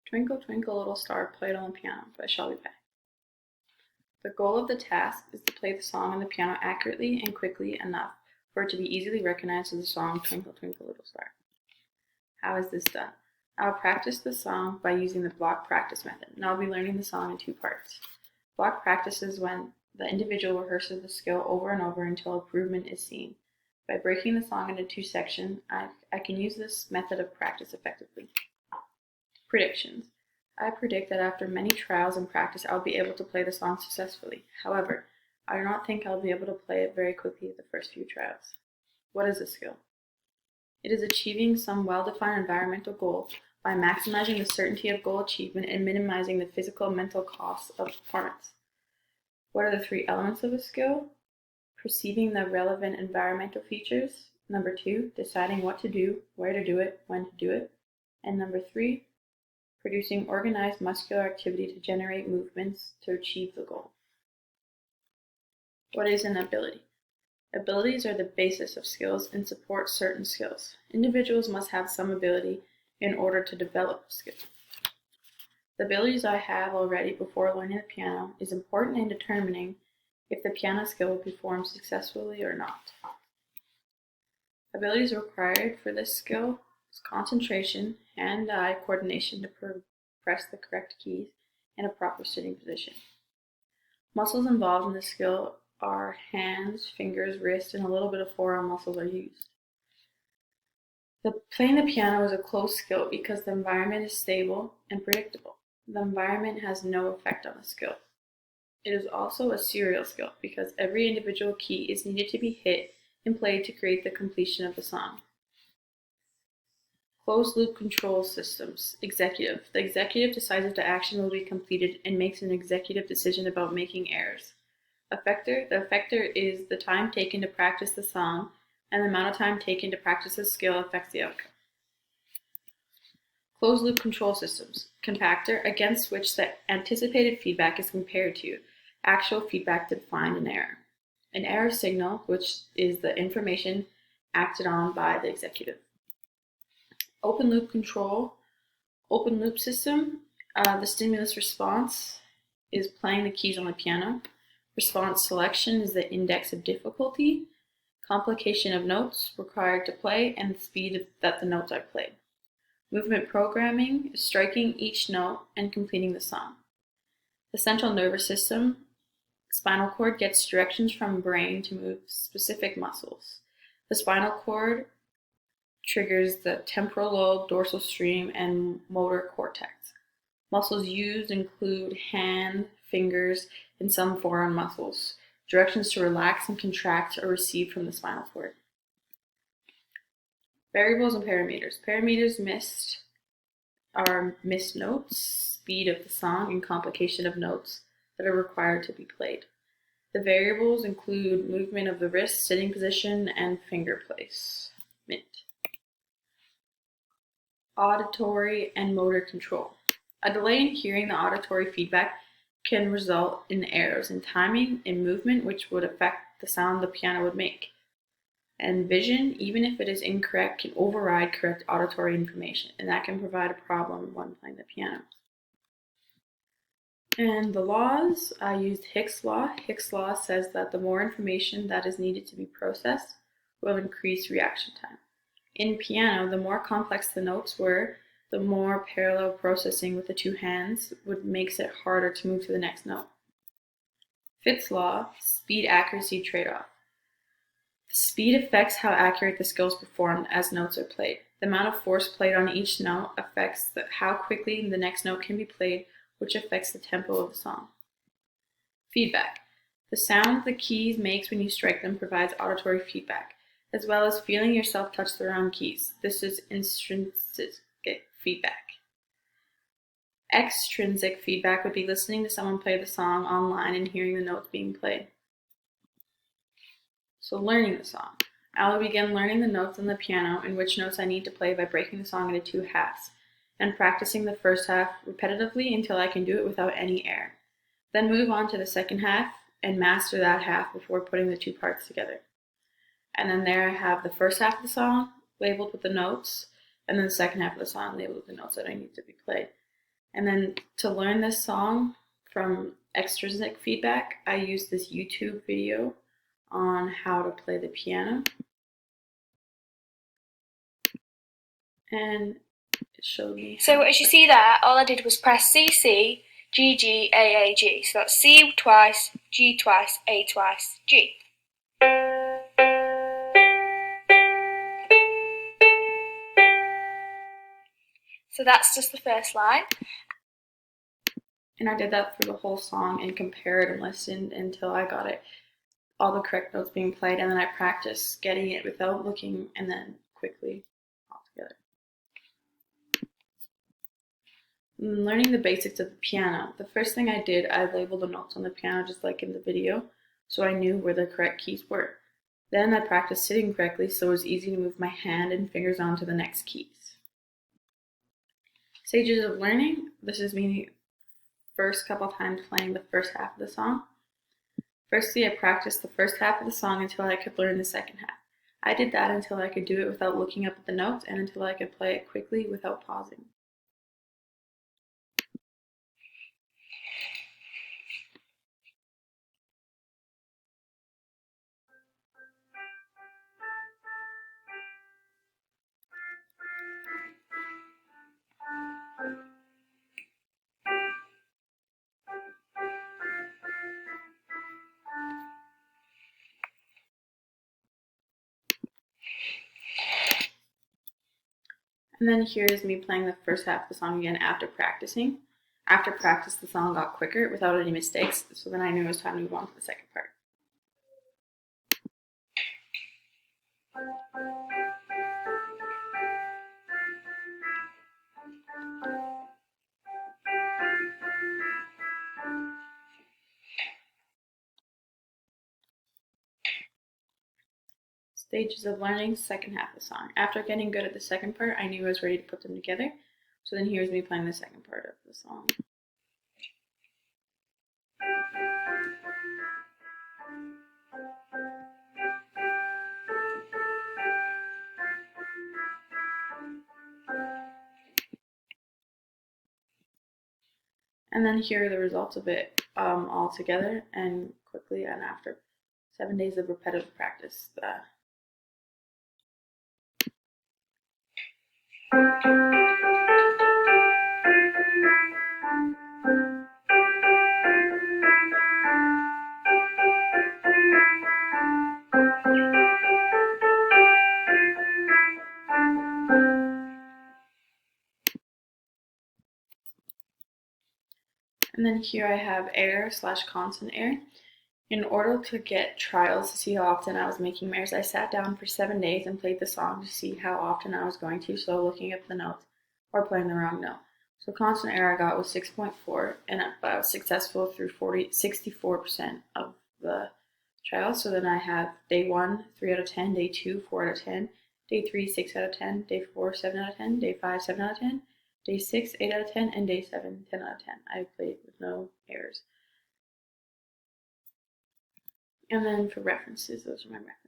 Twinkle, Twinkle, Little Star, played on the piano by Shelby Beck. The goal of the task is to play the song on the piano accurately and quickly enough for it to be easily recognized as the song Twinkle, Twinkle, Little Star. How is this done? I'll practice the song by using the block practice method, and I'll be learning the song in two parts. Block practice is when the individual rehearses the skill over and over until improvement is seen. By breaking the song into two sections, I can use this method of practice effectively. Predictions. I predict that after many trials and practice, I'll be able to play the song successfully. However, I do not think I'll be able to play it very quickly the first few trials. What is a skill? It is achieving some well-defined environmental goal by maximizing the certainty of goal achievement and minimizing the physical and mental costs of performance. What are the three elements of a skill? Perceiving the relevant environmental features. Number 2, deciding what to do, where to do it, when to do it. And number 3, producing organized muscular activity to generate movements to achieve the goal. What is an ability? Abilities are the basis of skills and support certain skills. Individuals must have some ability in order to develop a skill. The abilities I have already before learning the piano is important in determining if the piano skill will be performed successfully or not. Abilities required for this skill is concentration, hand-eye coordination to press the correct keys, and a proper sitting position. Muscles involved in this skill are hands, fingers, wrist, and a little bit of forearm muscles are used. Playing the piano is a close skill because the environment is stable and predictable. The environment has no effect on the skill. It is also a serial skill because every individual key is needed to be hit and played to create the completion of the song. Closed loop control systems. Executive. The executive decides if the action will be completed and makes an executive decision about making errors. Effector. The effector is the time taken to practice the song, and the amount of time taken to practice the skill affects the outcome. Closed loop control systems. Compactor, against which the anticipated feedback is compared to actual feedback to find an error. An error signal, which is the information acted on by the executive. Open loop control. Open loop system. The stimulus response is playing the keys on the piano. Response selection is the index of difficulty. Complication of notes required to play, and the speed that the notes are played. Movement programming is striking each note and completing the song. The central nervous system, spinal cord, gets directions from brain to move specific muscles. The spinal cord triggers the temporal lobe, dorsal stream, and motor cortex. Muscles used include hand, fingers, and some forearm muscles. Directions to relax and contract are received from the spinal cord. Variables and parameters. Parameters are missed notes, speed of the song, and complication of notes that are required to be played. The variables include movement of the wrist, sitting position, and finger placement. Auditory and motor control. A delay in hearing the auditory feedback can result in errors in timing and movement, which would affect the sound the piano would make. And vision, even if it is incorrect, can override correct auditory information, and that can provide a problem when playing the piano. And the laws, I used Hicks' law. Hicks' law says that the more information that is needed to be processed will increase reaction time. In piano, the more complex the notes were, the more parallel processing with the two hands makes it harder to move to the next note. Fitts' law, speed-accuracy trade-off. The speed affects how accurate the skill is performed as notes are played. The amount of force played on each note affects how quickly the next note can be played, which affects the tempo of the song. Feedback. The sound the keys makes when you strike them provides auditory feedback, as well as feeling yourself touch the round keys. This is intrinsic feedback. Extrinsic feedback would be listening to someone play the song online and hearing the notes being played. So learning the song. I will begin learning the notes on the piano and which notes I need to play by breaking the song into two halves and practicing the first half repetitively until I can do it without any error. Then move on to the second half and master that half before putting the two parts together. And then there I have the first half of the song labeled with the notes, and then the second half of the song labeled with the notes that I need to be played. And then to learn this song from extrinsic feedback, I used this YouTube video on how to play the piano. And it showed me. So as you see there, all I did was press C, C, G, G, A, G. So that's C twice, G twice, A twice, G. So that's just the first line. And I did that through the whole song and compared and listened until I got it, all the correct notes being played, and then I practiced getting it without looking and then quickly all together. Learning the basics of the piano. The first thing I did, I labeled the notes on the piano just like in the video, so I knew where the correct keys were. Then I practiced sitting correctly so it was easy to move my hand and fingers on to the next keys. Stages of learning. This is me first couple times playing the first half of the song. Firstly, I practiced the first half of the song until I could learn the second half. I did that until I could do it without looking up at the notes and until I could play it quickly without pausing. And then here is me playing the first half of the song again after practicing. After practice, the song got quicker without any mistakes, so then I knew it was time to move on to the second part. Stages of learning, second half of the song. After getting good at the second part, I knew I was ready to put them together. So then here's me playing the second part of the song. And then here are the results of it all together and quickly, and after 7 days of repetitive practice. And then here I have error/constant error. In order to get trials to see how often I was making errors, I sat down for 7 days and played the song to see how often I was going to, so looking up the notes or playing the wrong note. So constant error I got was 6.4, and I was successful through 64% of the trials. So then I have day 1, 3 out of 10, day 2, 4 out of 10, day 3, 6 out of 10, day 4, 7 out of 10, day 5, 7 out of 10, day 6, 8 out of 10, and day 7, 10 out of 10. I played with no errors. And then for references, those are my references.